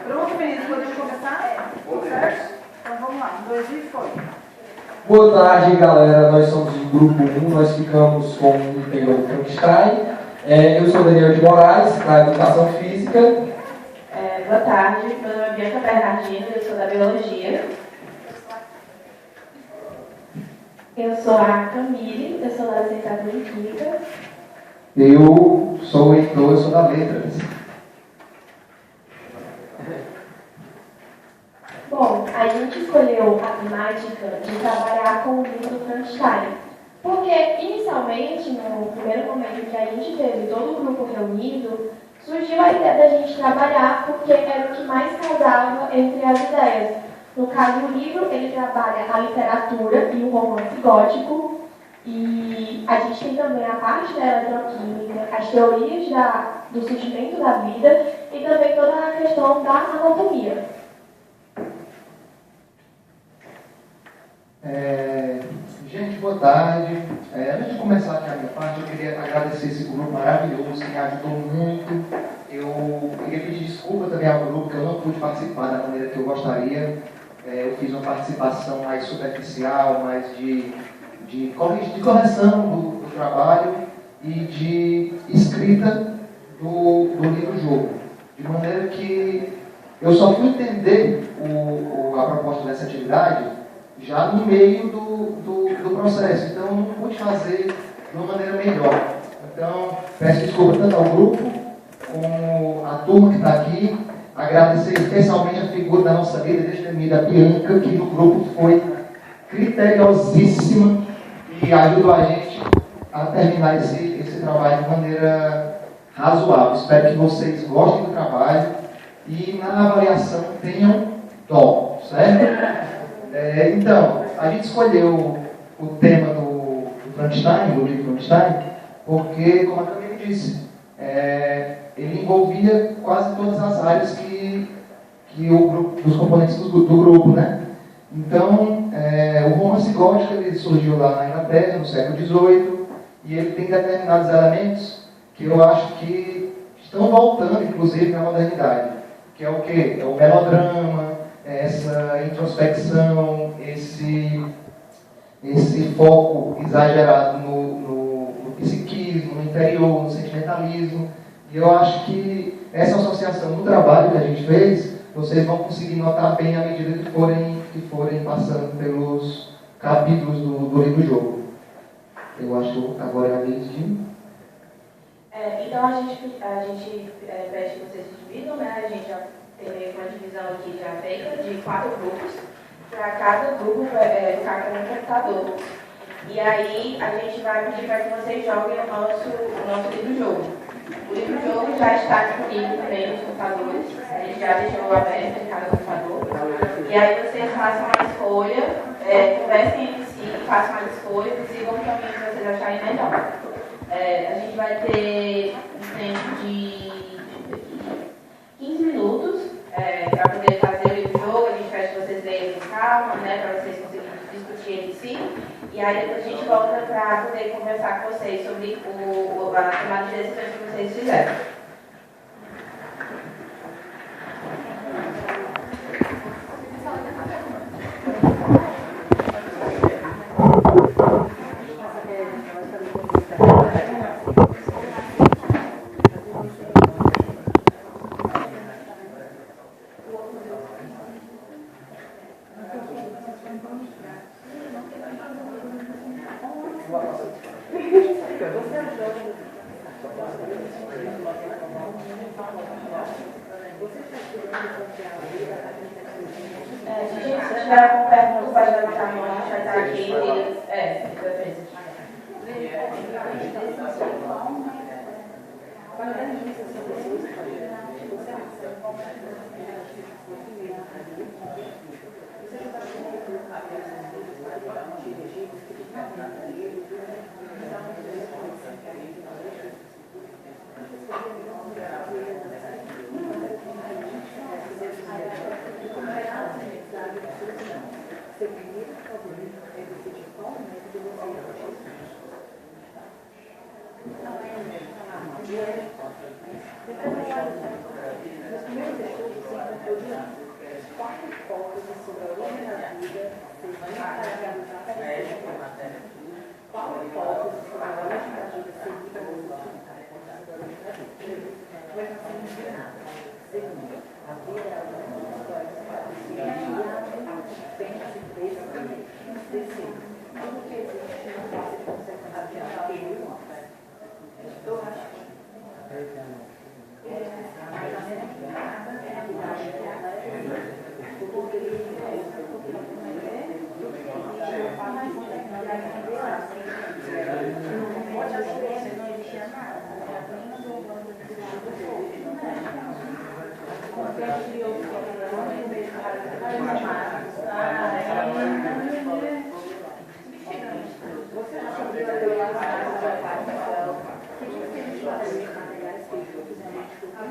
Pronto, meninos, podemos começar? Certo? Então vamos lá, 1, 2 e foi. Boa tarde, galera. Nós somos do grupo 1, nós ficamos com o integral Frankenstein. Eu sou Daniel de Moraes, da Educação Física. Boa tarde, meu nome é Bianca Bernardino, eu sou da Biologia. Eu sou a Camille, eu sou da licenciatura em Química. Eu sou o Heitor, eu sou da Letras. Bom, a gente escolheu a temática de trabalhar com o livro do Frankenstein, porque inicialmente, no primeiro momento que a gente teve todo o grupo reunido, surgiu a ideia da gente trabalhar porque era o que mais casava entre as ideias. No caso, o livro, ele trabalha a literatura e o romance gótico, e a gente tem também a parte da eletroquímica, as teorias do surgimento da vida e também toda a questão da anatomia. Gente, boa tarde. Antes de começar aqui a minha parte, eu queria agradecer esse grupo maravilhoso que me ajudou muito. Eu queria pedir desculpa também ao grupo, que eu não pude participar da maneira que eu gostaria. Eu fiz uma participação mais superficial, mais de correção do trabalho e de escrita do livro-jogo. De maneira que eu só fui entender a proposta dessa atividade já no meio do processo. Então, eu não pude fazer de uma maneira melhor. Então, peço desculpa tanto ao grupo, como à turma que está aqui. Agradecer especialmente a figura da nossa líder destemida, a Bianca, que no grupo foi criteriosíssima e ajudou a gente a terminar esse trabalho de maneira razoável. Espero que vocês gostem do trabalho e na avaliação tenham dó, certo? Então, a gente escolheu o tema do Frankenstein, do livro Frankenstein, porque, como a Camila disse, ele envolvia quase todas as áreas que os componentes do grupo, né? Então, o romance gótico ele surgiu lá na Inglaterra, no século XVIII, e ele tem determinados elementos que eu acho que estão voltando, inclusive, na modernidade, que é o quê? É o melodrama, essa introspecção, esse foco exagerado no psiquismo, no interior, no sentimentalismo. E eu acho que essa associação no trabalho que a gente fez, vocês vão conseguir notar bem à medida que forem passando pelos capítulos do livro-jogo. Eu acho que agora é a vez de... Então a gente pede que vocês se dividam, né? A gente já tem meio que uma divisão aqui já feita de 4 grupos, para cada grupo ficar com um computador. E aí a gente vai pedir para que vocês joguem o nosso livro-jogo. O livro-jogo já está disponível também nos computadores, a gente já deixou aberto em cada computador. E aí vocês façam uma escolha, conversem entre si, façam uma escolha e sigam o caminho que vocês acharem melhor. A gente vai ter um tempo de 15 minutos para poder fazer o livro-jogo. A gente pede que vocês leiam com calma, né, para vocês conseguirem discutir entre si. E aí depois a gente volta para poder conversar com vocês sobre a tomada de decisões que vocês fizeram. Se tiver algum pergunta, pode levantar a mão, a gente vai estar aqui. quatro hipóteses sobre a origem da vida, qual hipótese sobre a origem da vida seguida ou não? Vai nascer nada. Segundo, a vida é uma história apenas em três planetas. Terceiro, tudo que existe não passa de consequência de algo. Eu acho que você acha que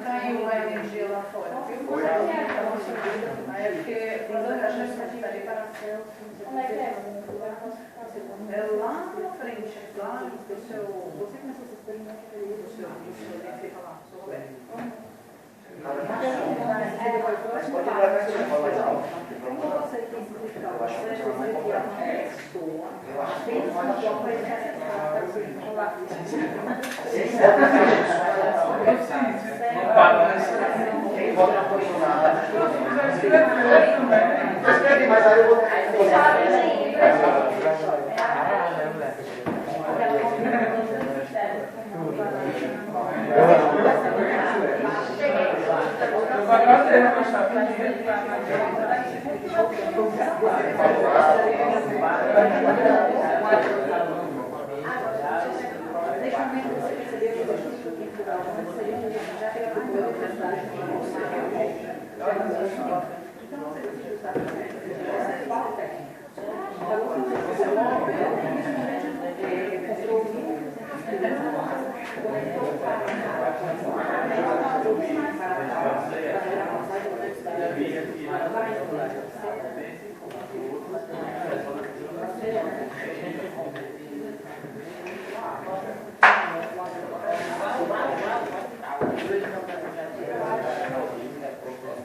caiu a energia lá fora, viu? Aí é porque quando a gente está ali para Onde é que é? é lá na frente, lá do seu. Você começou essa experiência do seu fica lá, seu Roberto. Como você tem explicar você que a pessoa pensa uma coisa mas aí eu vou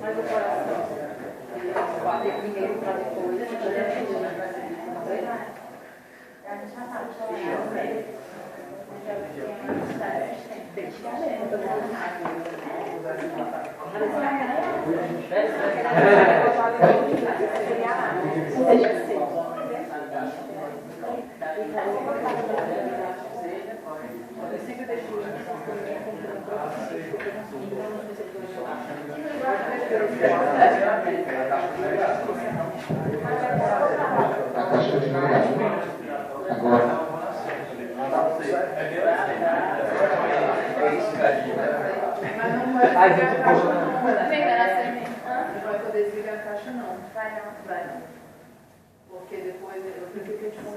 mas o coração bater primeiro para depois. Eu sempre deixo a caixa de agora. Mas não vai poder desligar a caixa, não. Vai não. Vai não. Porque depois eu prefiro que a gente não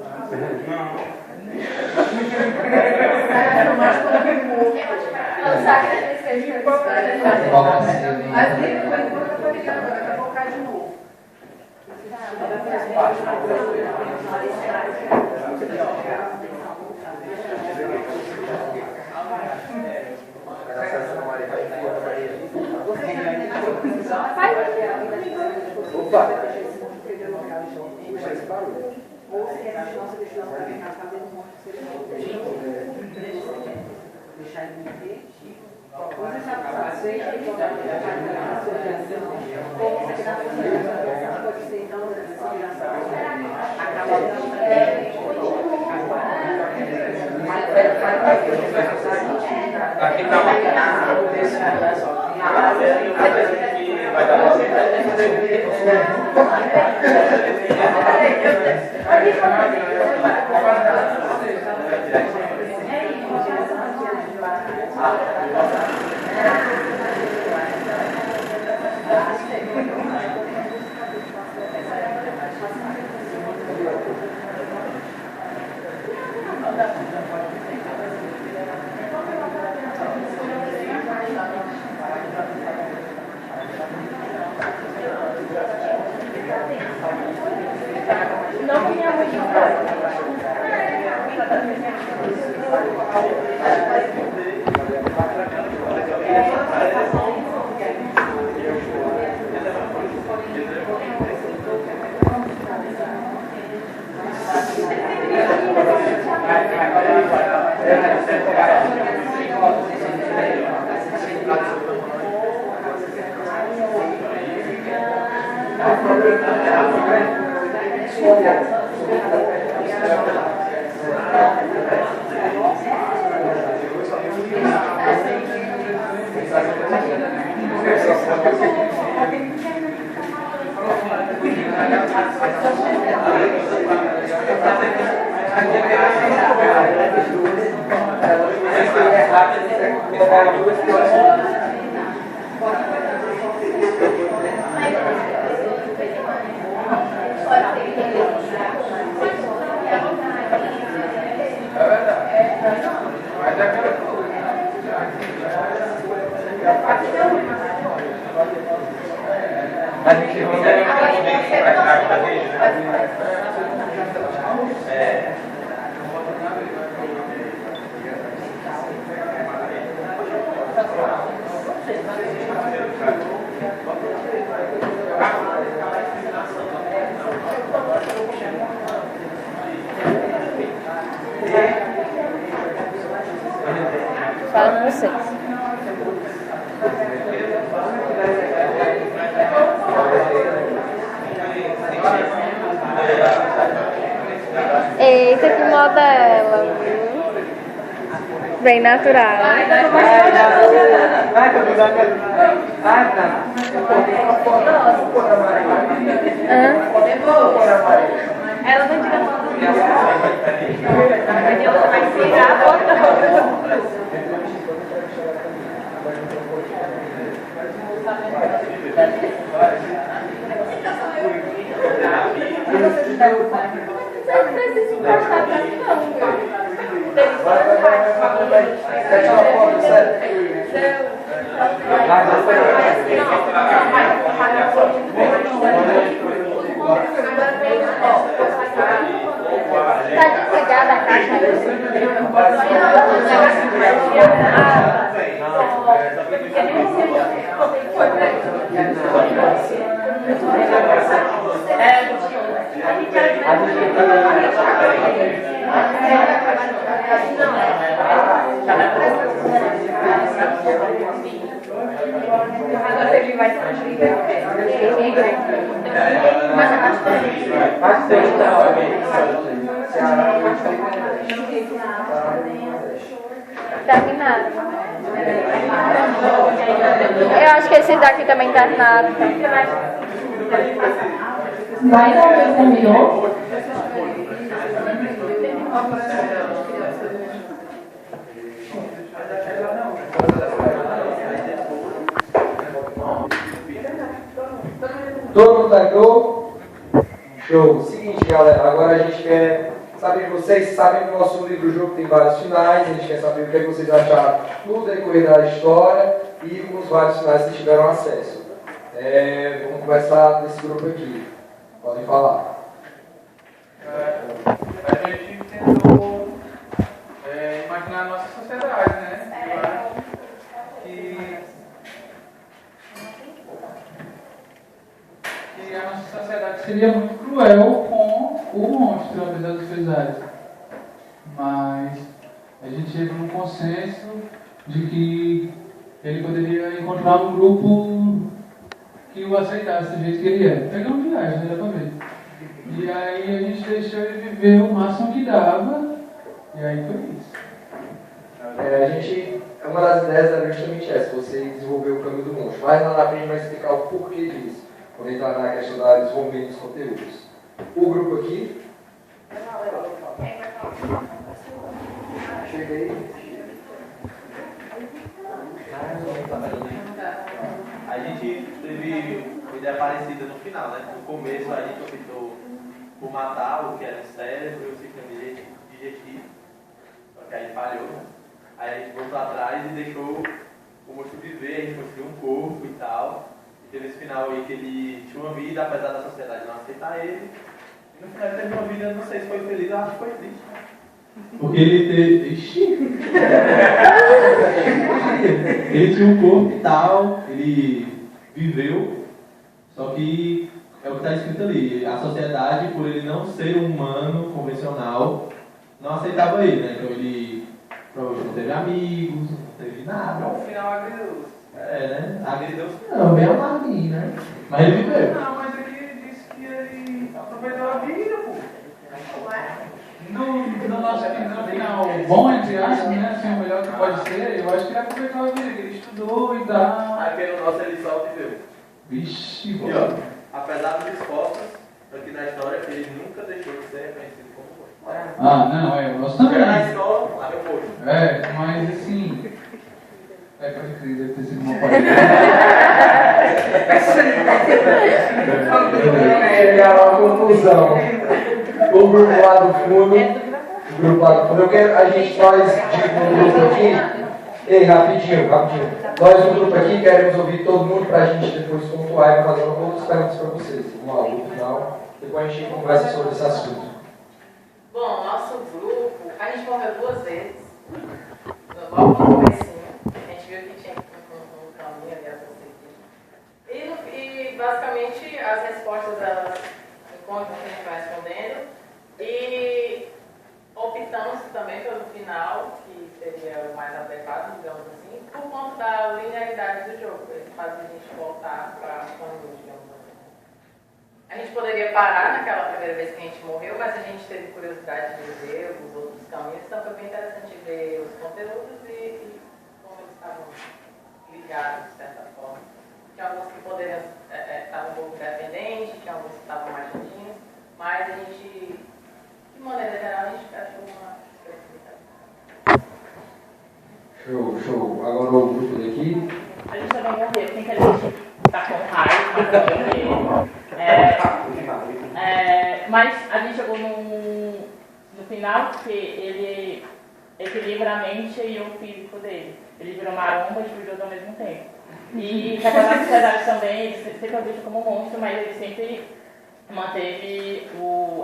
mas depois eu vou ligar agora, vai colocar de novo. Ou se quer continuar, você deixa ela ficar fazendo um monte de cerimônia. Deixar ele viver. Você já satisfeita e pode a sua reação. Ou você dá a sua reação, pode ser então a sua reação. Acaba aqui está Não minha mãe não Fala com vocês. Eita, que modela, viu? Bem natural. Ela não tira foto do ela vai tirar a foto. Não precisa encostar pra mim, não. Quer tirar uma foto, sério? Tá desligada a caixa Agora ele vai terminado. Eu acho que esse daqui também terminaram. Mais alguém terminou? Todo mundo terminou? Show. Seguinte, galera, agora a gente quer saber, vocês sabem que o nosso livro-jogo tem vários finais, a gente quer saber o que vocês acharam no decorrer da história e os vários finais que tiveram acesso. Vamos começar desse grupo aqui. Podem falar. A gente tentou imaginar a nossa sociedade, né? Que a nossa sociedade seria muito cruel com o monstro, apesar dos pesares. Mas a gente chegou num consenso de que ele poderia encontrar um grupo que o aceitasse do jeito que ele é. Pegamos viagem, né? Dá pra ver. E aí a gente deixou ele viver o máximo que dava, e aí foi isso. Uma das ideias era justamente essa, você desenvolver o caminho do monstro. Mas lá na frente vai explicar o porquê disso, quando entrar na questão da desenvolvimento dos conteúdos. O grupo aqui. Cheguei. A gente teve uma ideia parecida no final, né? No começo a gente optou por matar o que era o cérebro e o sistema digestivo, só que aí falhou, né? Aí a gente voltou atrás e deixou o monstro viver, a gente construiu um corpo e tal. E teve esse final aí que ele tinha uma vida, apesar da sociedade não aceitar ele. E no final ele teve uma vida, não sei se foi feliz, eu acho que foi triste, né? Porque ele teve. Ixi! Ele tinha um corpo e tal, ele viveu, só que é o que está escrito ali, a sociedade, por ele não ser um humano convencional, não aceitava ele, né? Então ele provavelmente não teve amigos, não teve nada. É um final agridoce. Né? Agridoce. Não, bem amarguinho, né? Mas ele viveu. Não, mas aqui pode ser, eu acho que ele aproveitou a vida, que ele estudou e tal. Aquele nosso ele só viveu. Vixe, E ó, apesar dos esforços, aqui na história, ele nunca deixou de ser reconhecido como foi. Ah, não, o nosso também. Chega na escola, lá meu posto. Mas assim. Pode crer, deve ter sido uma parede. Chegar a uma conclusão. O grupo lá do fundo. O grupo lá do fundo. Eu quero, a gente, nós, tipo, um grupo aqui. Ei, rapidinho. Nós, um grupo aqui, queremos ouvir todo mundo para a gente depois pontuar e fazer outras perguntas para vocês. Vamos lá, no final. Depois a gente conversa sobre esse assunto. Bom, nosso grupo, a gente morreu 2 vezes. Logo no comecinho. A gente viu que tinha um caminho ali a seguir. E basicamente as respostas elas encontram o que a gente vai respondendo. E optamos também pelo final, que seria o mais adequado, digamos assim, por conta da linearidade do jogo. Ele faz a gente voltar para o caminho, digamos assim. A gente poderia parar naquela primeira vez que a gente morreu, mas a gente teve curiosidade de ver os outros caminhos, então foi bem interessante ver os conteúdos e como eles estavam ligados, de certa forma. Tinha alguns que poderiam estar um pouco independentes, tinha alguns que estavam mais juntinhos, mas a gente, de maneira geral, a gente achou uma Show. Agora o grupo daqui. A gente também morreu, tem que a gente tá com raiva, mas a gente chegou no final que ele equilibra a mente e o físico dele. Ele virou maromba e fujou ao mesmo tempo. E na sociedade também, ele sempre foi visto como um monstro, mas ele sempre manteve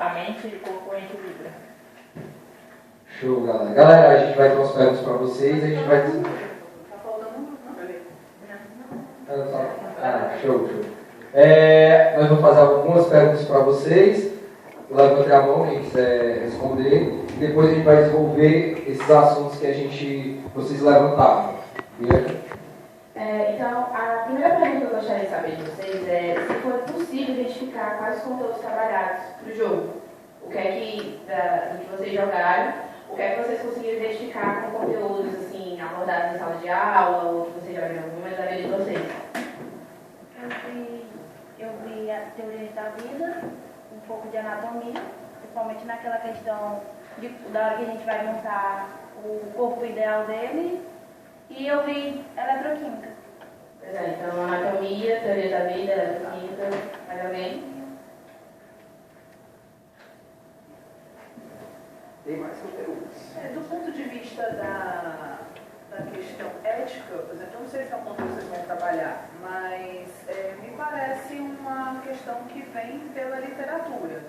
a mente e o corpo em equilíbrio. Show, galera. Galera, a gente vai ter umas perguntas para vocês. A gente vai. Tá faltando um, não? Show. Nós vamos fazer algumas perguntas para vocês. Levante a mão quem quiser responder. E depois a gente vai desenvolver esses assuntos que vocês levantaram. Então, a primeira pergunta que eu gostaria de saber de vocês é se foi possível identificar quais conteúdos trabalhados no jogo. O que é que vocês jogaram, o que é que vocês conseguiram identificar com conteúdos assim, abordados em sala de aula, ou que vocês jogaram em alguma da vida de vocês? Eu vi a teoria da vida, um pouco de anatomia, principalmente naquela questão da hora que a gente vai montar o corpo ideal dele, e eu vi eletroquímica. Pois é, então anatomia, teoria da vida, eletroquímica, mais alguém? Tem mais conteúdos. do ponto de vista da questão ética, por exemplo, eu não sei se é um ponto que vocês vão trabalhar, mas me parece uma questão que vem pela literatura,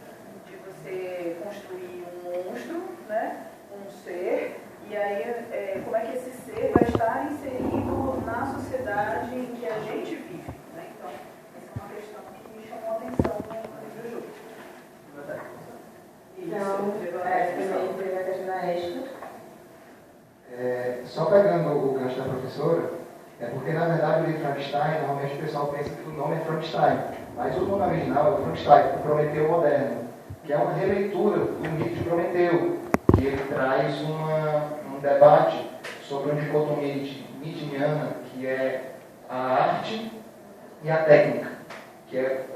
de você construir um monstro, né, um ser, e aí como é que esse ser vai estar inserido na sociedade em que a gente vive, né? Então, essa é uma questão que me chamou a atenção no livro jogo. Então, primeiro veio a questão da ética. Só pegando o gancho da professora, é porque na verdade o livro Frankenstein, normalmente o pessoal pensa que o nome é Frankenstein, mas o nome original é Frankenstein, o Prometeu Moderno, que é uma releitura do mito de Prometeu, que ele traz um debate sobre uma dicotomia nietzschiana, que é a arte e a técnica, que é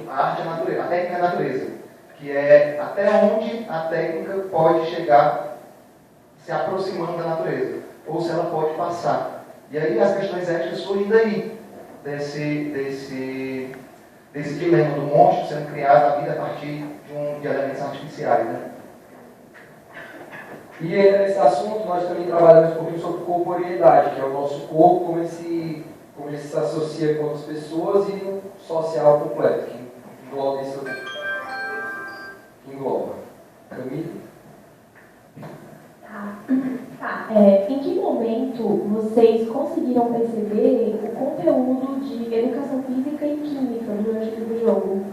a arte é a natureza, a técnica é a natureza, que é até onde a técnica pode chegar se aproximando da natureza, ou se ela pode passar. E aí as questões éticas surgem daí, desse dilema do monstro sendo criado a vida a partir de elementos artificiais, né? E ainda nesse assunto nós também trabalhamos um pouquinho sobre corporeidade, que é o nosso corpo, como ele se associa com outras pessoas e um social completo, que engloba isso. Camila? Em que momento vocês conseguiram perceber o conteúdo de educação física e química durante o jogo?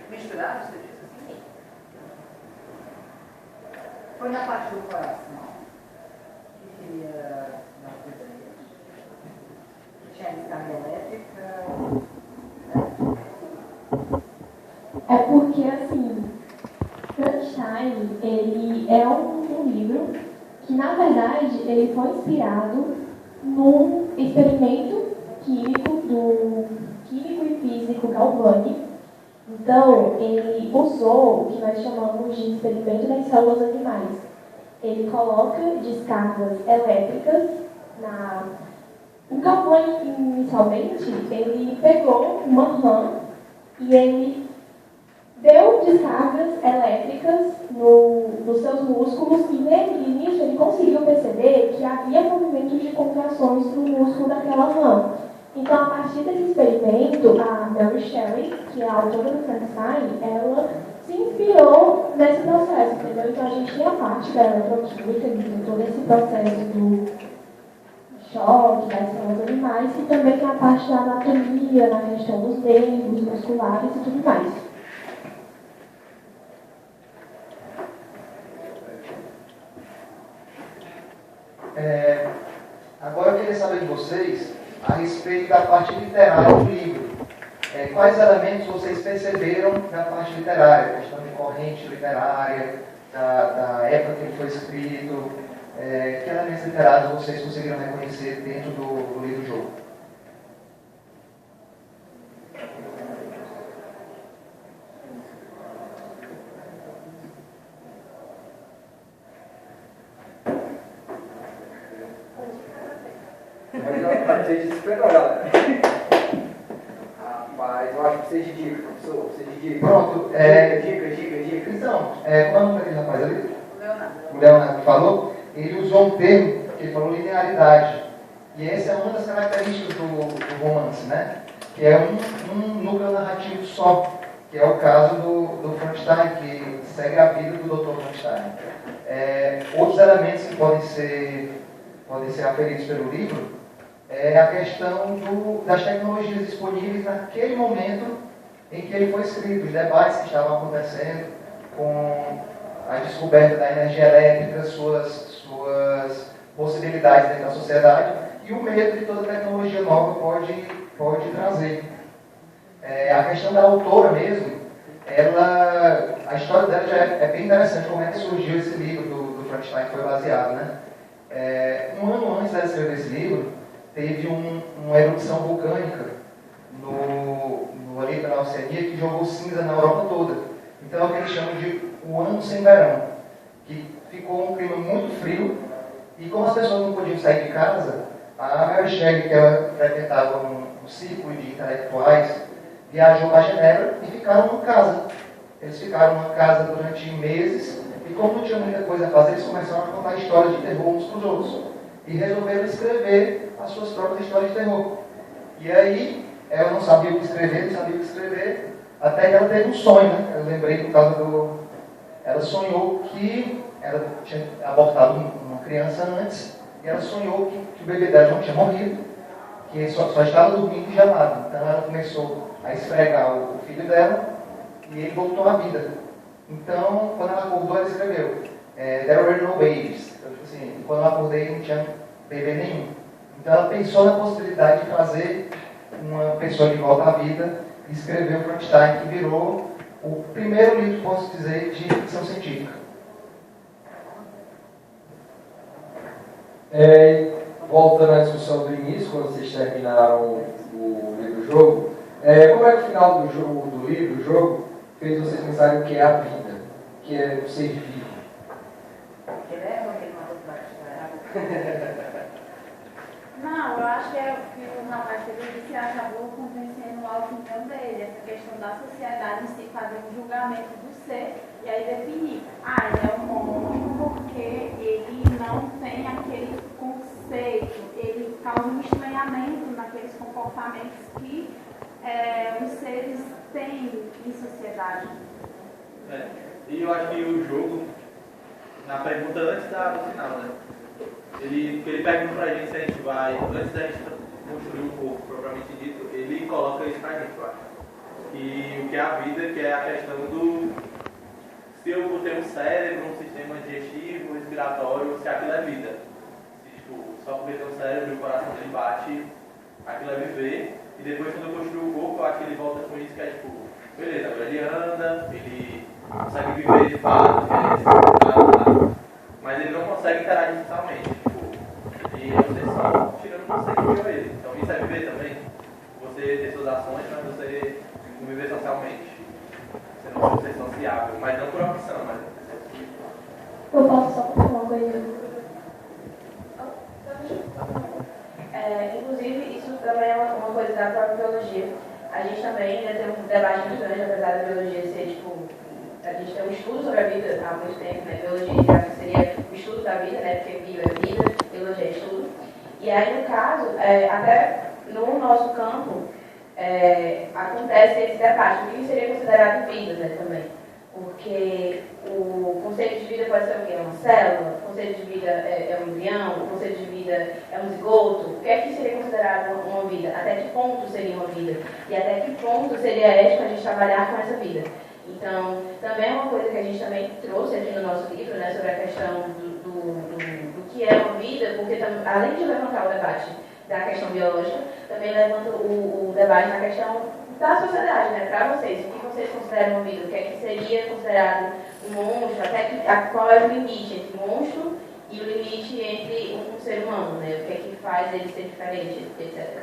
Misturar, você diz assim? Foi na parte do coração, que seria na ideia. Tinha descarga elétrica. É porque, assim, Frankenstein, ele é um livro que na verdade ele foi inspirado num experimento químico e físico Galvani. Então, ele usou o que nós chamamos de experimento das células animais. Ele coloca descargas elétricas na... O Galvani, inicialmente, ele pegou uma rã e ele deu descargas elétricas nos seus músculos e nisso ele conseguiu perceber que havia movimentos de contrações no músculo daquela rã. Então, a partir desse experimento, a Mary Shelley, que é a autora do Frankenstein, ela se inspirou nesse processo, entendeu? Então, a gente tem a parte da eletroquímica, de todo esse processo do choque, das células animais, e também tem a parte da anatomia, na questão dos nervos musculares e tudo mais. Agora eu queria saber de vocês a respeito da parte literária do livro. Quais elementos vocês perceberam na parte literária? Questão de corrente literária, da época que ele foi escrito. Que elementos literários vocês conseguiram reconhecer dentro do livro-jogo? Vocês desesperam, galera. Rapaz, eu acho que vocês de dica, professor. Vocês de dica. Pronto. Dica. Então, qual é o nome daquele rapaz ali? Leonardo. O Leonardo que falou, ele usou um termo que ele falou linearidade. E essa é uma das características do romance, né? Que é um núcleo narrativo só, que é o caso do Frankenstein, que segue a vida do Dr. Frankenstein. Outros elementos que podem ser aferidos pelo livro é a questão das tecnologias disponíveis naquele momento em que ele foi escrito, os debates que estavam acontecendo com a descoberta da energia elétrica, suas possibilidades dentro da sociedade e o medo que toda tecnologia nova pode trazer. A questão da autora mesmo, a história dela já é bem interessante, como é que surgiu esse livro do Frankenstein que foi baseado, né? Um ano antes dela escrever esse livro, teve uma erupção vulcânica ali na Oceania que jogou cinza na Europa toda. Então é o que eles chamam de o ano sem verão, que ficou um clima muito frio e como as pessoas não podiam sair de casa, a Mary Shelley, que ela frequentava um círculo de intelectuais, viajou para Genebra e ficaram numa casa. Eles ficaram numa casa durante meses e como não tinha muita coisa a fazer, eles começaram a contar histórias de terror uns para os outros. E resolveram escrever as suas próprias histórias de terror. E aí, ela não sabia o que escrever, até que ela teve um sonho, né? Eu lembrei por causa ela sonhou que ela tinha abortado uma criança antes, e ela sonhou que o bebê dela não tinha morrido, que só estava dormindo e gelado. Então ela começou a esfregar o filho dela, e ele voltou à vida. Então, quando ela acordou, ela escreveu There were no babies. Então, tipo assim, quando eu acordei, não tinha bebê nenhum. Então ela pensou na possibilidade de trazer uma pessoa de volta à vida e escreveu o Frankenstein, que virou o primeiro livro, posso dizer, de ficção científica. Voltando à discussão do início, quando vocês terminaram o livro-jogo, como é que o final do livro-jogo fez vocês pensarem o que é a vida, o que é o ser vivo? Não, eu acho que é o que o rapaz que acabou convencendo a opinião dele, essa questão da sociedade em si fazer um julgamento do ser e aí definir, ele é um monstro porque ele não tem aquele conceito, ele causa um estranhamento naqueles comportamentos que os seres têm em sociedade. E eu acho que o jogo, na pergunta antes do final, né? Ele pergunta pra gente se a gente vai, antes da gente construir o corpo propriamente dito, ele coloca isso pra gente, eu acho. E o que é a vida, que é a questão do se eu tenho um cérebro, um sistema digestivo, respiratório, se aquilo é vida. Se, só porque tem um cérebro e o coração dele bate, aquilo é viver. E depois quando eu construo o corpo, eu acho que ele volta com isso, que é beleza, agora ele anda, ele consegue viver de fato, mas ele não consegue consegue interagir socialmente. E vocês estão tirando você que criou ele. Então isso é viver também. Você ter suas ações, mas você conviver socialmente. Você não ser sociável, mas não por opção, mas Eu posso só falar uma coisa? Inclusive, isso também é uma coisa da própria biologia. A gente também ainda tem um debate muito grande, apesar da biologia ser, tipo, a gente tem um estudo sobre a vida há muito tempo, né? Biologia seria o estudo da vida, né? Porque bio é vida, biologia é estudo. E aí, no caso, até no nosso campo, acontece esse debate. O que seria considerado vida, né, também? Porque o conceito de vida pode ser o quê? Uma célula? O conceito de vida é um embrião? O conceito de vida é um zigoto? O que é que seria considerado uma vida? Até que ponto seria uma vida? E até que ponto seria ético a gente trabalhar com essa vida? Então, também é uma coisa que a gente também trouxe aqui no nosso livro, né, sobre a questão do que é uma vida, porque além de levantar o debate da questão biológica, também levanta o debate na questão da sociedade, né, para vocês. O que vocês consideram uma vida? O que é que seria considerado um monstro? Qual é o limite entre monstro e o limite entre um ser humano, né? O que é que faz ele ser diferente, etc.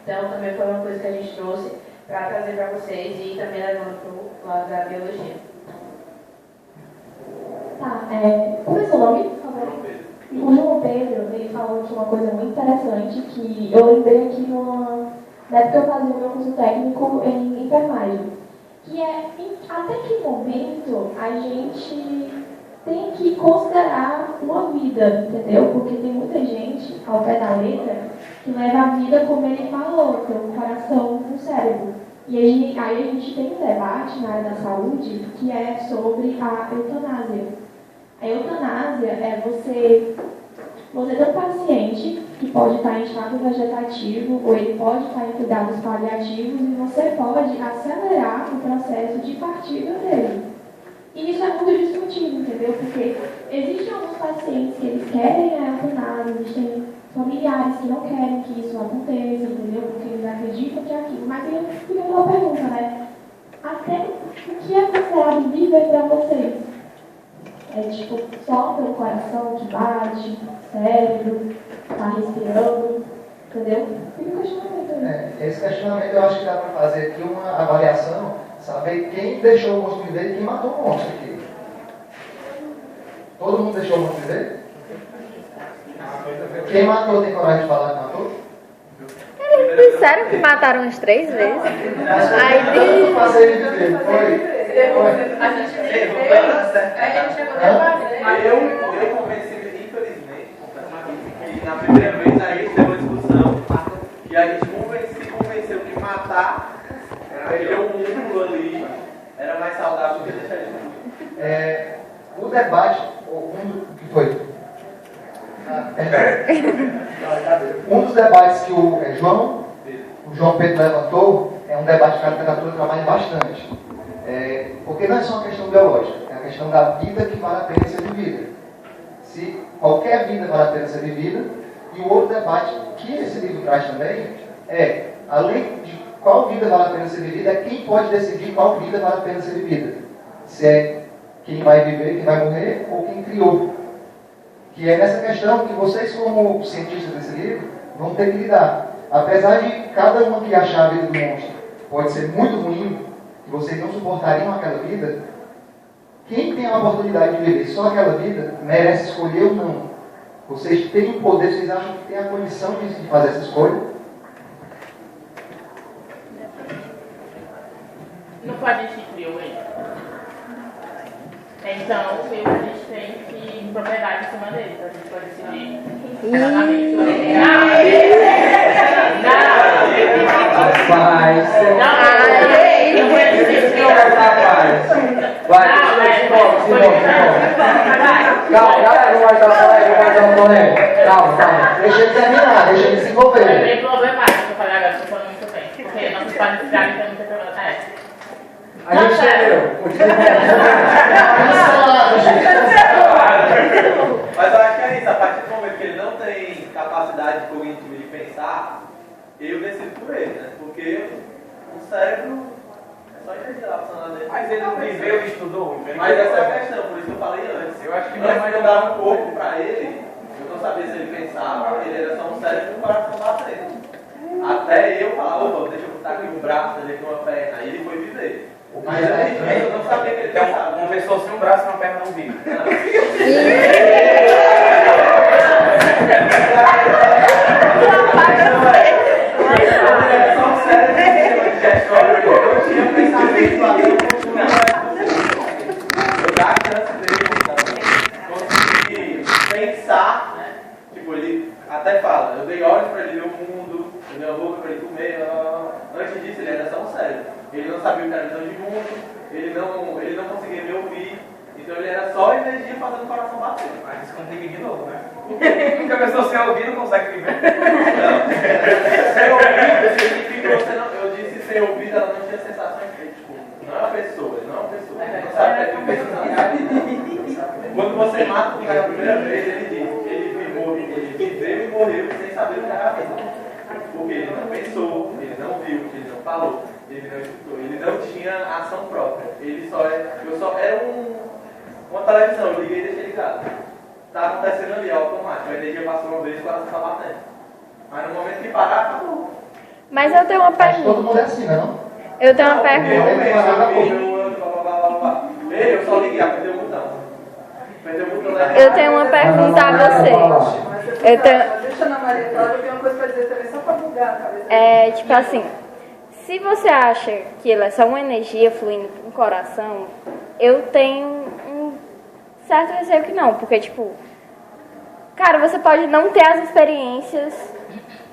Então, também foi uma coisa que a gente trouxe para trazer para vocês e também levando para o lado da biologia. Tá, como é seu nome, por favor? O João Pedro, ele falou aqui uma coisa muito interessante que eu lembrei aqui na época que eu fazia o meu curso técnico em enfermagem, que é até que momento a gente tem que considerar uma vida, entendeu? Porque tem muita gente, ao pé da letra, que leva a vida como ele falou, tem um coração, um cérebro. E aí a gente tem um debate na área da saúde que é sobre a eutanásia. A eutanásia é você ter um paciente que pode estar em estado vegetativo ou ele pode estar em cuidados paliativos e você pode acelerar o processo de partida dele. E isso é muito discutido, entendeu? Porque existem alguns pacientes que eles querem a eutanásia, existem familiares que não querem que isso aconteça, entendeu? Porque eles acreditam que é aquilo. Mas aí fica uma pergunta, né? Até o que é considerado viver para vocês? É tipo só pelo coração que bate, cérebro, tá respirando, entendeu? Fica um questionamento aí. Esse questionamento eu acho que dá para fazer aqui uma avaliação, saber quem deixou o monstro viver e quem matou o monstro aqui. Todo mundo deixou o monstro viver? Quem matou tem coragem de falar que matou? Eles disseram que mataram uns 3 vezes. Aí fazer ele viver, foi. A gente chegou a fazer. Eu convenci, infelizmente, que na primeira vez a gente teve uma discussão e a gente convenceu que matar, perder o músculo ali, era mais saudável do que deixar ele. O debate, que foi? Um dos debates que o João Pedro levantou é um debate que a literatura trabalha bastante. Porque não é só uma questão biológica, é a questão da vida que vale a pena ser vivida. Se qualquer vida vale a pena ser vivida, e o outro debate que esse livro traz também além de qual vida vale a pena ser vivida, é quem pode decidir qual vida vale a pena ser vivida. Se é quem vai viver, quem vai morrer, ou quem criou. Que é nessa questão que vocês, como cientistas desse livro, vão ter que lidar. Apesar de cada uma que achar a vida do monstro pode ser muito ruim, que vocês não suportariam aquela vida, quem tem a oportunidade de viver só aquela vida, merece escolher ou não. Vocês têm o poder, vocês acham que têm a condição de fazer essa escolha? Não foi a gente que criou ele. Então, a gente tem que propriedade em cima dele, então a gente pode decidir exatamente o que Calma, galera, não vai dar calma. Deixa ele terminar, deixa ele se envolver. É bem problemático eu falar agora, estou falando muito bem, porque nossos pais ficaram então muito problema. A gente entendeu. Mas eu acho que é isso, a partir do momento que ele não tem capacidade cognitiva de pensar, eu decido por ele, né? Porque o cérebro É só energia lá funcionando dele. Mas ele não viveu e estudou. Mas essa é a questão, por isso que eu falei antes. Eu acho que minha antes mãe de eu dar um corpo pra ele, eu não sabia se ele pensava, ele era só um cérebro com o coração batendo. Até eu falar, opa, deixa eu botar aqui um braço, fazer aqui uma perna. Aí ele foi viver. Mas eu não sabia que ele pensava. Uma pessoa sem um braço e uma perna não vive. Eu tinha um pensamento lá, eu dar a chance dele conseguir pensar, né? Tipo, ele até fala, eu dei olhos para ele ver o mundo, eu dei a boca para ele comer. Antes disso, ele era só um cérebro. Ele não sabia o que era visão de mundo, ele não conseguia me ouvir. Então ele era só energia fazendo o coração bater. Mas isso comigo de novo, né? Porque a pessoa sem ouvir não consegue viver. Não. Sem ouvir, significa você não. Eu disse sem ouvir, ela não tinha sensações de tipo, não é uma pessoa, ele não é uma pessoa. Ele não sabe o que é viver. Quando você mata o cara a primeira vez, ele diz, ele viveu e morreu sem saber o que era a vida. Porque ele não pensou, ele não viu, ele não falou, ele não escutou, ele não tinha ação própria. Eu só era uma televisão, eu liguei e deixei ligado. Tá acontecendo ali, automático. A energia passou uma vez e o coração tá batendo. Mas no momento que parar, acabou. Mas eu tenho uma Todo mundo pergunta. é assim, não? Eu tenho uma pergunta. Eu só liguei, apertei o botão. Apertei o botão da Eu tenho uma pergunta a você. Eu tenho... Deixa a Ana Maria falar, eu tenho uma coisa pra dizer também, só pra bugar a cabeça. É, tipo assim, se você acha que ele é só uma energia fluindo para um coração, eu tenho um certo receio que não, porque, tipo, cara, você pode não ter as experiências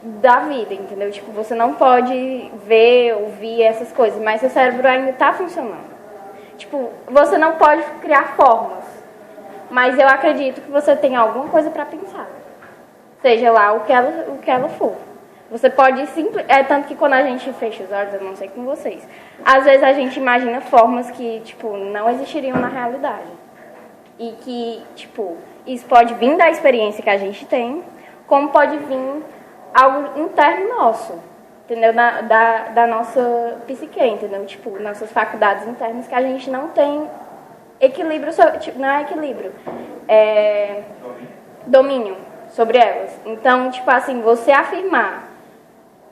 da vida, entendeu? Tipo, você não pode ver, ouvir essas coisas, mas seu cérebro ainda tá funcionando. Tipo, você não pode criar formas, mas eu acredito que você tem alguma coisa para pensar. Seja lá o que ela for. Você pode tanto que quando a gente fecha os olhos, eu não sei com vocês, às vezes a gente imagina formas que, tipo, não existiriam na realidade. E que, tipo, isso pode vir da experiência que a gente tem, como pode vir algo interno nosso, entendeu? Da nossa psique, entendeu? Tipo, nossas faculdades internas que a gente não tem equilíbrio, tipo, não é equilíbrio, é domínio sobre elas. Então, tipo assim, você afirmar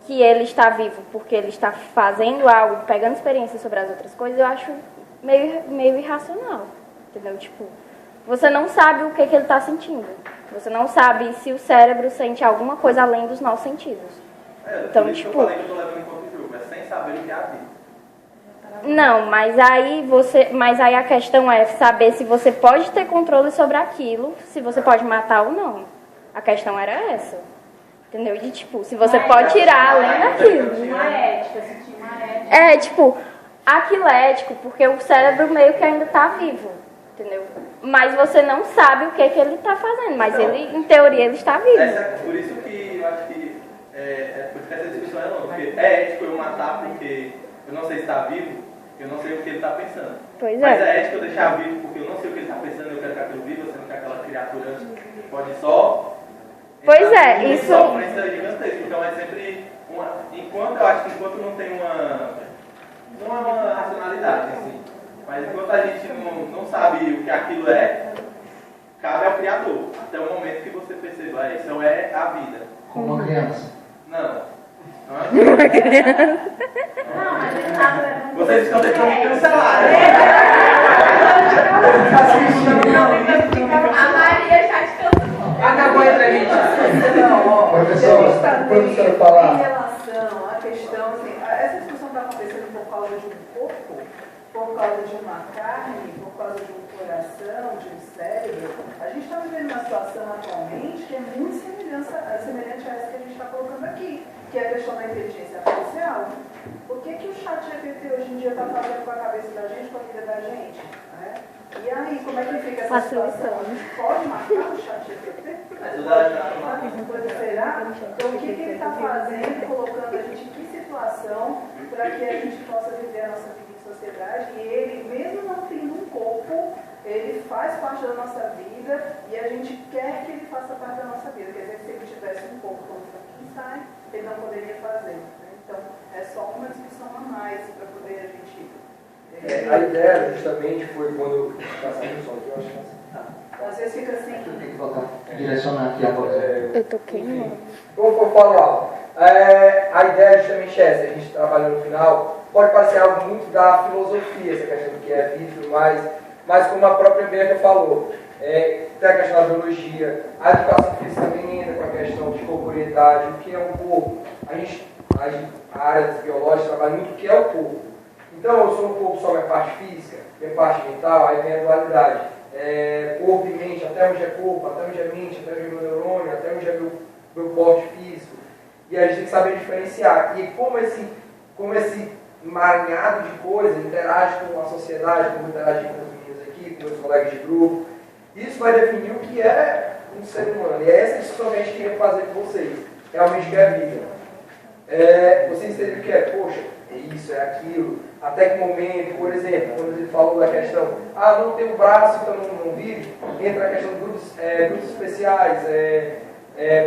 que ele está vivo porque ele está fazendo algo, pegando experiência sobre as outras coisas, eu acho meio irracional, entendeu? Tipo, você não sabe o que ele está sentindo. Você não sabe se o cérebro sente alguma coisa além dos nossos sentidos. Então, tipo... eu falei que eu tô levando em conta o jogo, é sem saber o que é a vida. Não, mas aí a questão é saber se você pode ter controle sobre aquilo, se você pode matar ou não. A questão era essa. Entendeu? De tipo, se você pode tirar além daquilo. Uma ética, sentir uma ética. É, tipo, aquilo é ético, porque o cérebro meio que ainda tá vivo. Entendeu? Mas você não sabe o que ele tá fazendo, mas então, ele, em teoria, ele está vivo. Por isso que eu acho que essa discussão é longa, porque é ético eu matar porque eu não sei se está vivo, eu não sei o que ele está pensando. Pois mas é. é ético eu deixar vivo porque eu não sei o que ele está pensando, eu quero que aquilo viva, sendo que aquela criatura pode só... Pois é, isso... Sofrência gigantesca, então é sempre eu acho que enquanto não tem não é uma racionalidade, assim, mas enquanto a gente não sabe o que aquilo é, cabe ao Criador, até o momento que você perceba, isso é a vida. Como uma criança. Não. Uma criança. Não, mas ele sabe... Vocês estão deixando me cancelar. A Maria já te cancelou. Acabou a entrevista. Professora, falar. Em relação à questão, assim, essa discussão está acontecendo por causa de um corpo, por causa de uma carne, por causa de um coração, de um cérebro. A gente está vivendo uma situação atualmente que é muito semelhante a essa que a gente está colocando aqui, que é a questão da inteligência artificial. O que o ChatGPT hoje em dia está fazendo com a cabeça da gente, com a vida da gente? Né? E aí, como é que fica essa situação? A gente pode matar o ChatGPT? Será? Então, o que ele está fazendo, colocando a gente em que situação para que a gente possa viver a nossa vida em sociedade? E ele, mesmo não tendo um corpo, ele faz parte da nossa vida e a gente quer que ele faça parte da nossa vida. Quer dizer, se ele tivesse um corpo como Frankenstein, ele não poderia fazer. Né? Então, é só uma discussão a mais para poder a gente A ideia justamente foi quando eu passei no som, que eu acho que Às vezes fica assim. Tem que voltar, direcionar aqui a voz. Eu tô queimando. Como eu falo, a ideia é justamente essa, a gente trabalha no final, pode parecer algo muito da filosofia, essa questão do que é vida e tudo mais, mas como a própria Bianca falou, tem a questão da biologia, a educação física também entra com a questão de corporeidade, o que é um corpo. A área biológica trabalha muito o que é o corpo. Então, eu sou um corpo só minha parte física, minha parte mental, aí vem a dualidade. Corpo e mente, até onde é corpo, até onde é mente, até onde é meu neurônio, até onde é meu porte físico. E a gente tem que saber diferenciar. E como esse emaranhado de coisas interage com a sociedade, como interage com os meninos aqui, com meus colegas de grupo, isso vai definir o que é um ser humano. E é essa discussão que a gente queria fazer com vocês. Realmente o que é vida. Vocês entenderam o que é? Poxa, é isso, é aquilo. Até que momento, por exemplo, quando ele falou da questão, não tem um braço, então não vive, entra a questão de grupos especiais,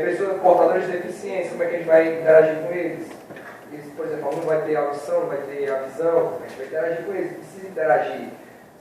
pessoas portadoras de deficiência, como é que a gente vai interagir com eles? Por exemplo, um vai ter a audição, vai ter a visão, a gente vai interagir com eles, precisa interagir.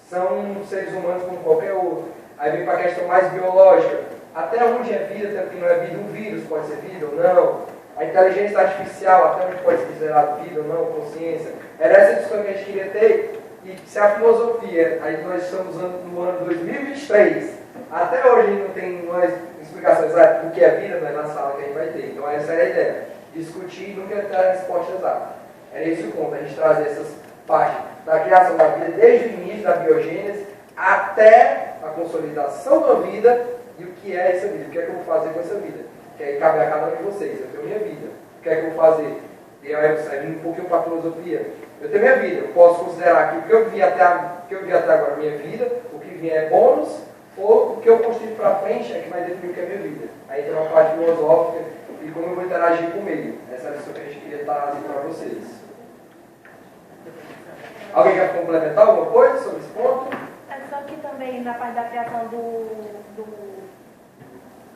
São seres humanos como qualquer outro. Aí vem para a questão mais biológica. Até onde é vida, até porque não é vida, um vírus pode ser vida ou não. A inteligência artificial, até onde pode ser considerado vida ou não, consciência. Era essa discussão que a gente queria ter. E se a filosofia, aí nós estamos no ano 2023, até hoje a gente não tem uma explicação exata do que é vida, não é na sala que a gente vai ter. Então essa era a ideia. Discutir e nunca ter a resposta exata. Era esse o ponto, a gente trazer essas partes da criação da vida, desde o início da biogênese, até a consolidação da vida e o que é essa vida, o que é que eu vou fazer com essa vida. Que aí cabe a cada um de vocês, eu tenho minha vida, o que é que eu vou fazer? E aí eu um pouquinho para a filosofia. Eu tenho minha vida, eu posso considerar que o que eu vi até agora, minha vida, o que vier é bônus, ou o que eu construí para frente é que vai definir o que é minha vida. Aí tem uma parte filosófica e como eu vou interagir com o meio. Essa é a lição que a gente queria trazer para vocês. Alguém quer complementar alguma coisa sobre esse ponto? É só que também na parte da criação do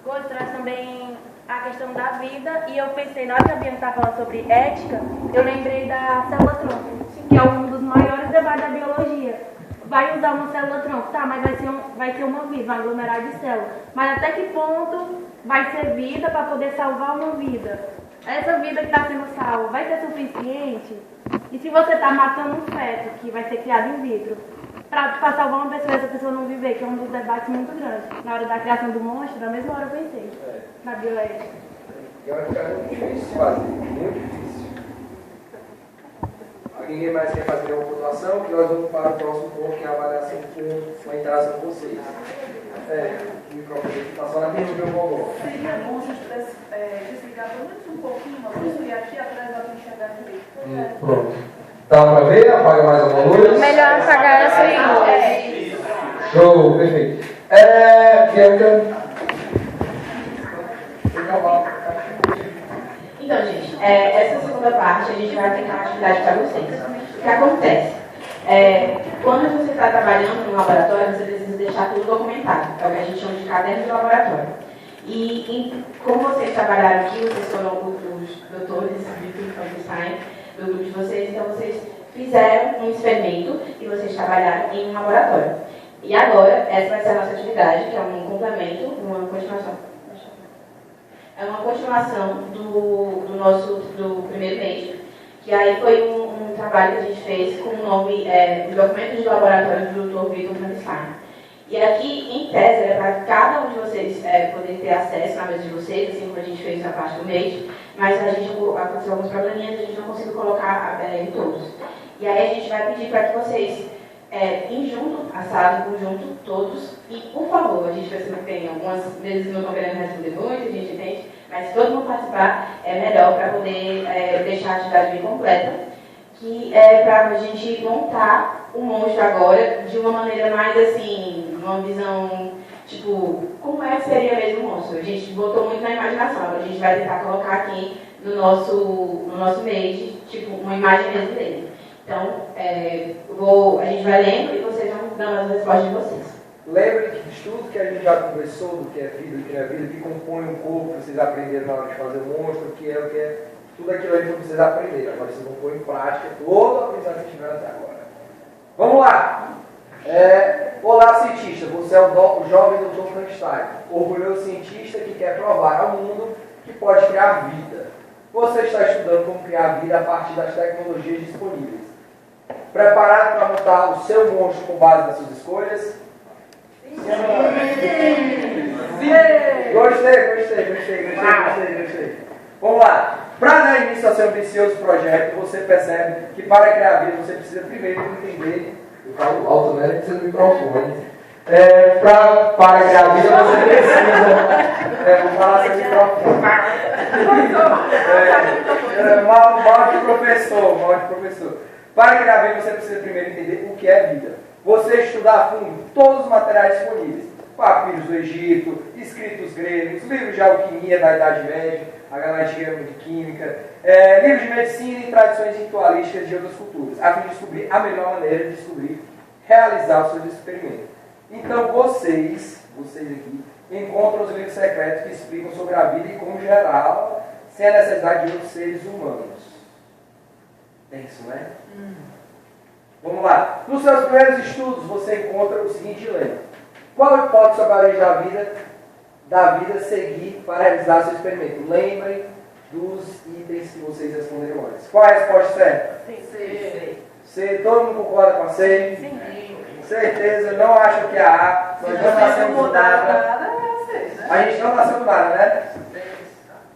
coisa traz também a questão da vida, e eu pensei, na hora que a Bianca estava falando sobre ética, eu lembrei da célula-tronco, que é um dos maiores debates da biologia. Vai usar uma célula-tronco, tá, mas vai ser uma vida, um aglomerado de células. Mas até que ponto vai ser vida para poder salvar uma vida? Essa vida que está sendo salva vai ser suficiente? E se você está matando um feto que vai ser criado in vitro, para salvar uma pessoa e essa pessoa não viver, que é um dos debates muito grandes. Na hora da criação do monstro, na mesma hora eu pensei, na bioética. E é uma coisa muito difícil fazer, muito difícil. Alguém mais quer fazer uma pontuação? Que nós vamos para o próximo ponto, que é a avaliação com a interação com vocês. O microfone está só na frente do meu vovô. Seria bom se a gente pudesse desligar pelo menos um pouquinho, uma luz, e aqui atrás dá para enxergar direito. Pronto. Dá para ver? Apaga mais uma luz. Melhor apagar essa aí. Show, perfeito. Bianca. Então, gente, essa segunda parte a gente vai aplicar uma atividade para vocês. O que acontece? Quando você está trabalhando no laboratório, você precisa deixar tudo documentado. É o que a gente chama de caderno de laboratório. E como vocês trabalharam aqui, vocês foram os doutores de Frankenstein do grupo de vocês, então vocês fizeram um experimento e vocês trabalharam em um laboratório. E agora, essa vai ser a nossa atividade, que é um complemento, uma continuação. É uma continuação do primeiro mês, que aí foi um trabalho que a gente fez com o nome Documento de Laboratório do Dr. Victor Frankenstein. E aqui, em tese, é para cada um de vocês poder ter acesso na mesa de vocês, assim como a gente fez na parte do mês, mas a gente aconteceu alguns probleminhas, a gente não conseguiu colocar em todos. E aí a gente vai pedir para que vocês em junto, a sala em conjunto, todos, e por favor, a gente percebe que tem algumas vezes não estão querendo responder muito, a gente entende, mas se todo mundo participar é melhor para poder deixar a atividade bem completa, que é para a gente montar o monstro agora de uma maneira mais assim, uma visão, tipo, como seria mesmo o monstro. A gente botou muito na imaginação, agora a gente vai tentar colocar aqui no nosso mês, tipo, uma imagem mesmo dele. Então, a gente vai lendo e vocês vão dando as respostas de vocês. Lembre que de tudo que a gente já conversou, do que é vida, do que não é vida, que compõe um corpo, vocês aprenderam na hora de fazer o monstro, o que é, tudo aquilo aí que vocês aprenderam. Agora vocês vão pôr em prática todo o aprendizado que tiveram até agora. Vamos lá. Olá, cientista. Você é o jovem Dr. Frankenstein, orgulhoso cientista que quer provar ao mundo que pode criar vida. Você está estudando como criar vida a partir das tecnologias disponíveis. Preparado para montar o seu monstro com base nas suas escolhas? Sim. Gostei. Vamos lá. Para dar início ao seu ambicioso projeto, você percebe que para criar vida você precisa primeiro entender. Eu falo alto, né? Precisa do microfone. Para criar vida você precisa. Vou falar sem microfone. Mal de professor. Para criar vida você precisa primeiro entender o que é vida. Você estudar a fundo todos os materiais disponíveis. Papiros do Egito, escritos gregos, livros de alquimia da Idade Média, a Galáctica de Química, livros de medicina e tradições ritualísticas de outras culturas, a fim de descobrir a melhor maneira de realizar os seus experimentos. Então vocês aqui, encontram os livros secretos que explicam sobre a vida e como geral, sem a necessidade de outros seres humanos. Tenso, né? Vamos lá. Nos seus primeiros estudos, você encontra o seguinte dilema. Qual hipótese sobre a origem da vida seguir para realizar seu experimento? Lembrem dos itens que vocês responderam antes. Qual é a resposta certa? C. Todo mundo concorda com a C? Sim. Certeza, não acham que a A. Nós não nascemos do nada. A gente não nasceu do nada, né?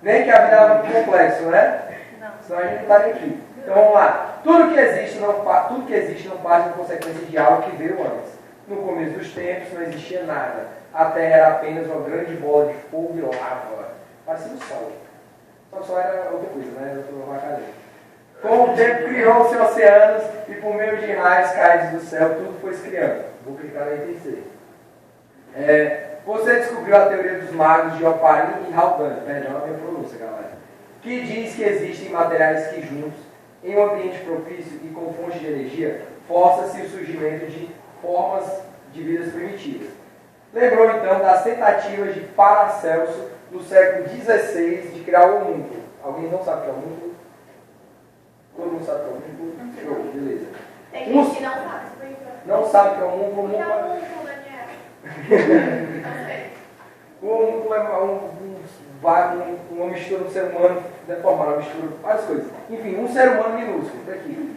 Nem que a vida é muito complexo, né? Senão a gente não estaria aqui. Então vamos lá. Tudo que existe não parte da consequência de algo que veio antes. No começo dos tempos não existia nada. A Terra era apenas uma grande bola de fogo e lava. Parecia o Sol. Só que o Sol era outra coisa, né? Outra vacalhão. Com o tempo criou-se oceanos e por meio de raios caídos do céu, tudo foi se criando. Vou clicar na item C. Você descobriu a teoria dos magos de Oparin e Haldane. Perdão a minha pronúncia, galera. Que diz que existem materiais que juntos, em um ambiente propício e com fonte de energia, força-se o surgimento de formas de vidas primitivas. Lembrou então das tentativas de Paracelso no século XVI de criar o homúnculo. Alguém não sabe o que é o homúnculo? Todo mundo sabe o que é o homúnculo? Show, beleza. Tem gente que não sabe. Não sabe o que é o homúnculo? O que é o homúnculo, Daniel? O homúnculo é uma mistura do ser humano deformado, uma mistura de várias coisas. Enfim, um ser humano minúsculo, daqui.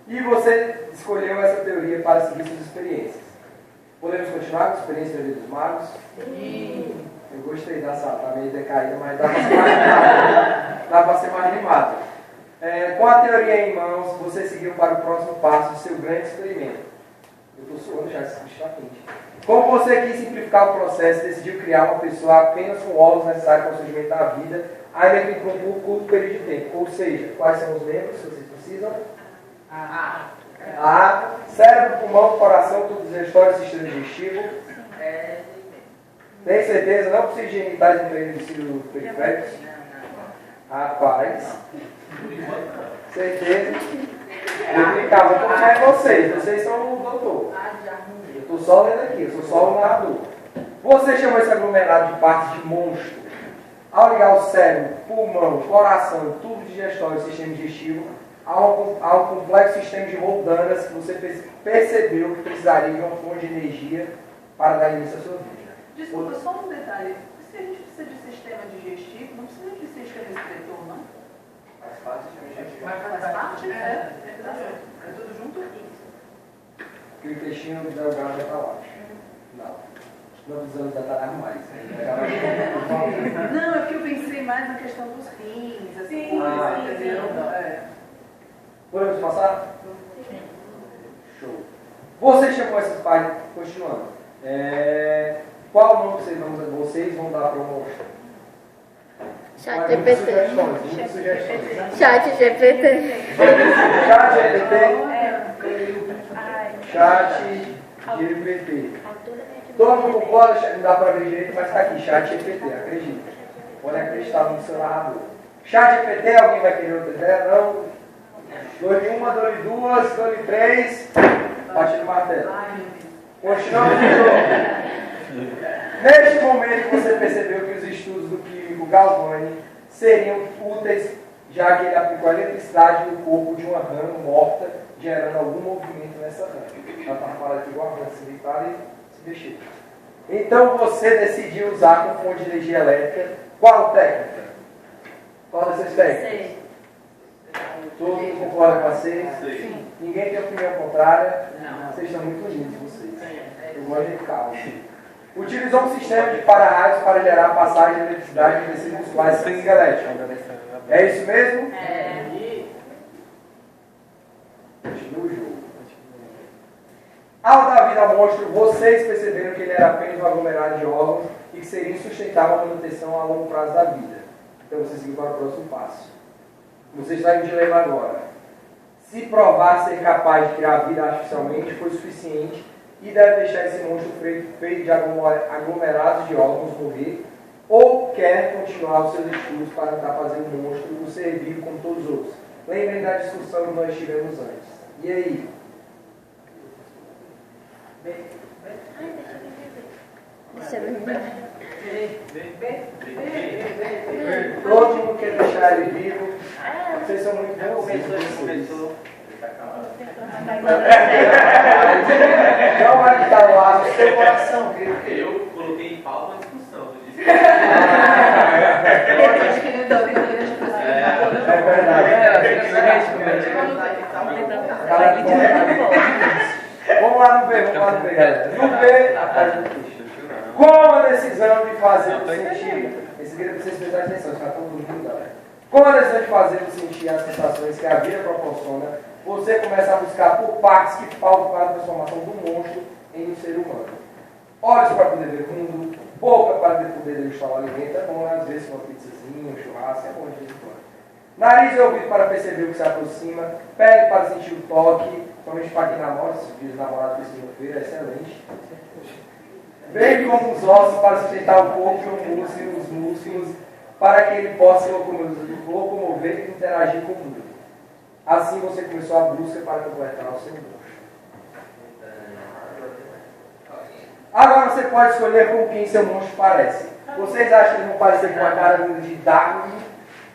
E você escolheu essa teoria para seguir suas experiências. Podemos continuar com a experiência da teoria dos magos? Sim. Eu gostei da sala, está meio decaída, mas dá para ser mais animado. Dá para ser mais animado. Com a teoria em mãos, você seguiu para o próximo passo do seu grande experimento. Eu estou suando já, esse bicho está quente. Como você quis simplificar o processo, decidiu criar uma pessoa apenas com órgãos necessários para o surgimento da vida, ainda que por um curto período de tempo. Ou seja, quais são os membros que vocês precisam? Cérebro, pulmão, coração, tubo digestório, sistema digestivo. Tem certeza? Não precisa de genitais no treino de cílio periféricos? Rapaz. Certeza? Eu clicar, vou confiar em vocês. Vocês são o doutor. Eu estou só lendo aqui, eu sou só o narrador. Você chamou esse aglomerado de partes de monstro. Ao ligar o cérebro, pulmão, coração, tubo digestório e sistema digestivo, há um complexo sistema de roldanas que você percebeu que precisaria de uma fonte de energia para dar início à sua vida. Desculpa, só um detalhe. Se a gente precisa de sistema digestivo, não precisa de sistema excretor, não? Faz parte do sistema digestivo. Mas faz parte? É tudo junto? Que o intestino delgado já está lá. Não precisamos detalhar mais. Não, é que eu pensei mais na questão dos rins, assim. Entendeu? Podemos passar? Sim. Show. Você chamou essas partes, continuando. Qual o nome que vocês vão dar para o monstro? ChatGPT. Sugestões. ChatGPT. ChatGPT. Todo mundo concorda, não dá para ver direito, mas está aqui, ChatGPT, acredita. Pode acreditar no seu narrador. ChatGPT, alguém vai querer outra ideia? Não? Dou-lhe uma, dou-lhe duas, dou-lhe três. Bate no martelo. Continuamos de novo. Neste momento você percebeu que os estudos do químico Galvani seriam úteis, já que ele aplicou a eletricidade no corpo de uma rã morta, gerando algum movimento nessa rã. Ela estava falando aqui igual a rã se deitar e se mexer. Então você decidiu usar como fonte de energia elétrica qual técnica? Qual dessas técnicas? Todo mundo concorda com vocês? Sim. Ninguém tem opinião contrária? Não. Vocês estão muito unidos, vocês. Eu gosto de caos. Utilizou um sistema de para-raios para gerar a passagem de eletricidade em tecidos musculares sem esquelético. É isso mesmo? É. Continua o jogo. Ao dar vida ao monstro, vocês perceberam que ele era apenas um aglomerado de órgãos e que seria insustentável a manutenção a longo prazo da vida. Então vocês seguem para o próximo passo. Você está em um dilema agora. Se provar ser capaz de criar vida artificialmente foi suficiente e deve deixar esse monstro feito de aglomerados de órgãos morrer, ou quer continuar os seus estudos para tentar fazer um monstro um ser vivo como todos os outros. Lembrem da discussão que nós tivemos antes. E aí? Todo mundo quer deixar ele vivo. Vocês são muito bons. Não vai quitar o aço do seu coração, querido. Eu coloquei em pauta uma discussão. É verdade. Vamos lá no B, galera. No B, com a decisão de fazer o sentir, esse vídeo vocês prestarem atenção, está todo mundo galera. Com a decisão de fazer o sentir as sensações que a vida proporciona, você começa a buscar por partes que faltam para a transformação do monstro em um ser humano. Olhos para poder ver o mundo, boca para poder degustar o alimento, é bom às vezes uma pizzazinha, um churrasco, é bom de vez em quando. Nariz e ouvido para perceber o que se aproxima, pele para sentir o toque, somente para quem namora, se diz namorado por segunda-feira, é excelente. Bem como os ossos para sustentar o corpo e os músculos, para que ele possa se locomover e interagir com o mundo. Assim você começou a busca para completar o seu monstro. Agora você pode escolher com quem seu monstro parece. Vocês acham que ele não parece com a cara de Darwin,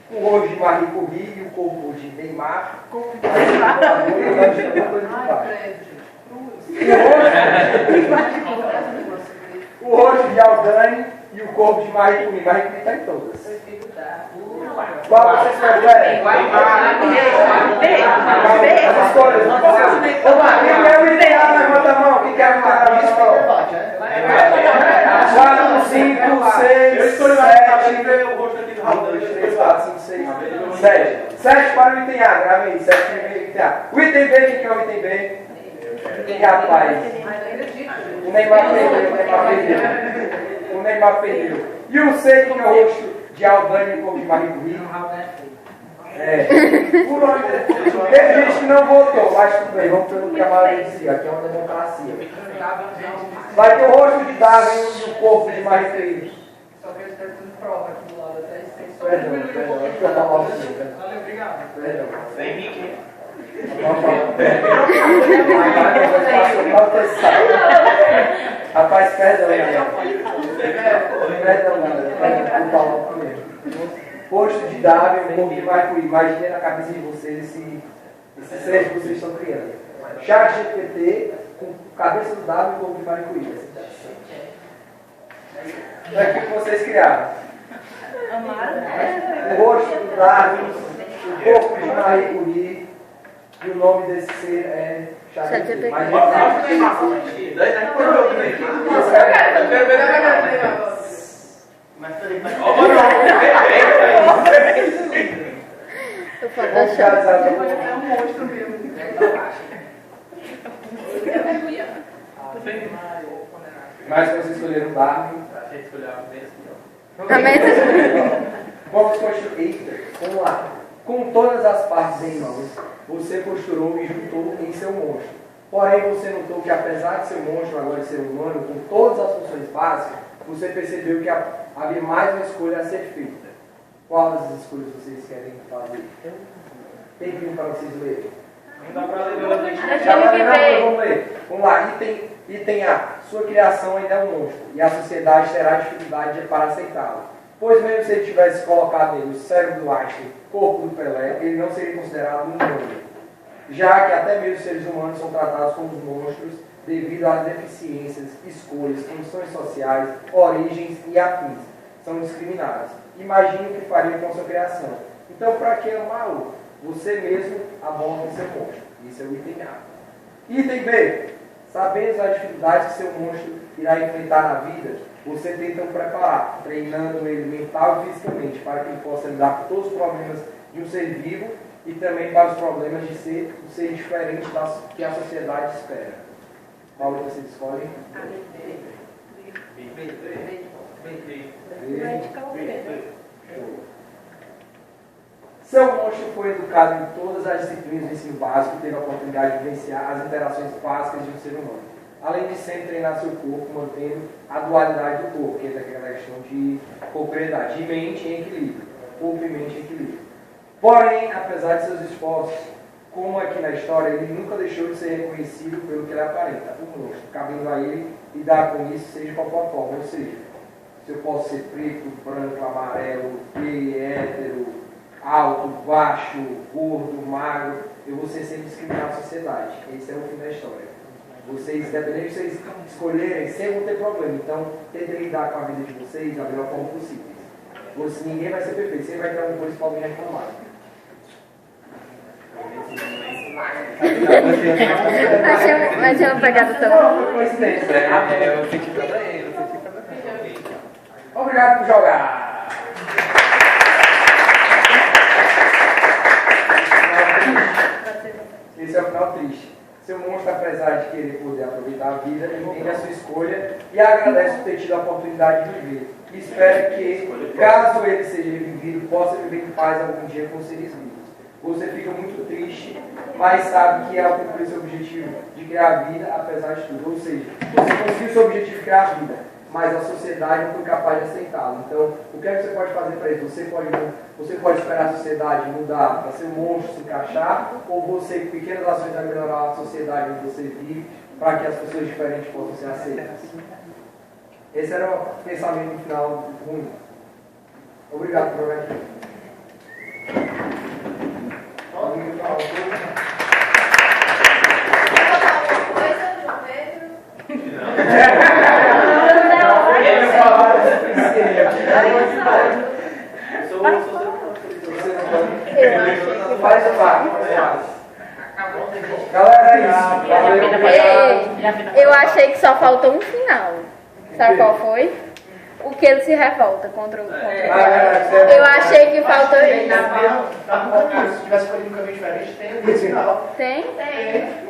com o rosto de Marie Curie e o corpo de Neymar? O rosto de Aldani e o corpo de Marie Curie. Marie Curie está em todas. Qual vocês preferem? As escolhas. Vamos lá. Quem quer o ideal, levanta a mão. Quem quer o ideal, levanta a mão. 4, 5, 6, 7, 2, 3, 4, 5, 6, 7. 7 para o item A. Grave aí. 7 para o item A. O item B, quem quer o item B? Quem rapaz? O Neymar perdeu. E o C, que é o rosto de Aldani e o corpo de Marie Curie? Por onde? Teve gente que não votou, mas tudo bem, vamos pelo que a maioria dizia. Aqui é uma democracia. Vai ter o rosto de Darwin e o corpo de Marie Curie. Só que eu estou dando prova aqui do lado atrás. Perdão. Valeu, obrigado. Perdão. Sem mim, Rapaz, perdão. Posto de Darwin, o corpo de Marie Curie. Imagine na cabeça de vocês esse ser que vocês estão criando. Chat GPT com cabeça do Darwin e o corpo de Marie Curie. É aquilo que vocês criaram. O rosto do Darwin, o corpo de Marie Curie. E o nome desse ser é ChatGPT. Mas vocês escolheram Darwin. Vamos construir. Vamos lá. Com todas as partes em mãos, você costurou e juntou em seu monstro. Porém, você notou que apesar de ser monstro agora ser humano, com todas as funções básicas, você percebeu que havia mais uma escolha a ser feita. Qual das escolhas vocês querem fazer? Tem que vir para vocês lerem. Não dá para ler. Vamos ler. Vamos lá. Item A. Sua criação ainda é um monstro, e a sociedade terá dificuldade para aceitá-lo. Pois mesmo se ele tivesse colocado nele o cérebro do Einstein, corpo do Pelé, ele não seria considerado um humano, já que até mesmo os seres humanos são tratados como monstros devido às deficiências, escolhas, condições sociais, origens e afins. São discriminados. Imagine o que faria com a sua criação. Então, para que amá-lo? Você mesmo aborda seu monstro. Isso é o item A. Item B. Sabendo as dificuldades que seu monstro irá enfrentar na vida, você tenta o preparar, treinando ele mental e fisicamente, para que ele possa lidar com todos os problemas de um ser vivo e também para os problemas de ser um ser diferente das que a sociedade espera. Qual você escolhe? Seu monstro foi educado em todas as disciplinas do ensino básico e teve a oportunidade de vivenciar as interações básicas de um ser humano. Além de sempre treinar seu corpo, mantendo a dualidade do corpo, que é aquela questão de propriedade, de mente em equilíbrio, corpo e mente em equilíbrio. Porém, apesar de seus esforços, como aqui na história, ele nunca deixou de ser reconhecido pelo que ele aparenta, o monstro, cabendo a ele lidar com isso, seja de qualquer forma, ou seja, se eu posso ser preto, branco, amarelo, gay, hétero, alto, baixo, gordo, magro, eu vou ser sempre discriminado na sociedade. Esse é o fim da história. Vocês, independente de vocês escolherem, sempre vão ter problema. Então, tentem lidar com a vida de vocês da melhor forma possível. Ninguém vai ser perfeito, sempre vai ter alguma coisa para alguém reclamar. Achei uma pegada tão... Não, foi coincidência. Eu senti também, Obrigado por jogar. Esse é o final triste. Seu monstro, apesar de querer poder aproveitar a vida, entende a sua escolha e agradece por ter tido a oportunidade de viver. E espera que, caso ele seja revivido, possa viver em paz algum dia com os seres vivos. Você fica muito triste, mas sabe que é ao cumprir seu objetivo de criar a vida, apesar de tudo. Ou seja, você conseguiu seu objetivo de criar a vida, mas a sociedade não foi capaz de aceitá-lo. Então, o que é que você pode fazer para isso? Você pode esperar a sociedade mudar para ser um monstro, se encaixar, ou você, com pequenas ações, vai melhorar a sociedade onde você vive, para que as pessoas diferentes possam ser aceitas. Esse era o pensamento no final ruim. Obrigado por ver aqui. Alguém quer falar uma coisa? Faz o par. Galera, é isso. Eu achei que só faltou um final. Sabe qual foi? O que ele se revolta contra o... Eu achei que faltou isso. Se tivesse escolhido um caminho diferente, tem um final. Tem?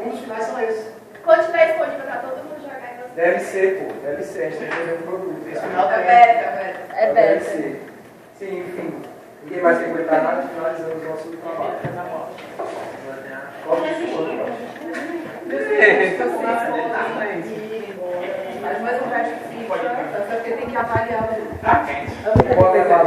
Um dos finais são esses. Quando tiver disponível para todo mundo jogar em você. Deve ser, pô. Deve ser. A gente tem que fazer um produto. Esse final É beta. É Deve beta. ser. Sim, enfim. Ninguém mais quer comentar nada, finalizamos o nosso trabalho. Mas mais um teste físico, porque tem que avaliar o... Pode levar.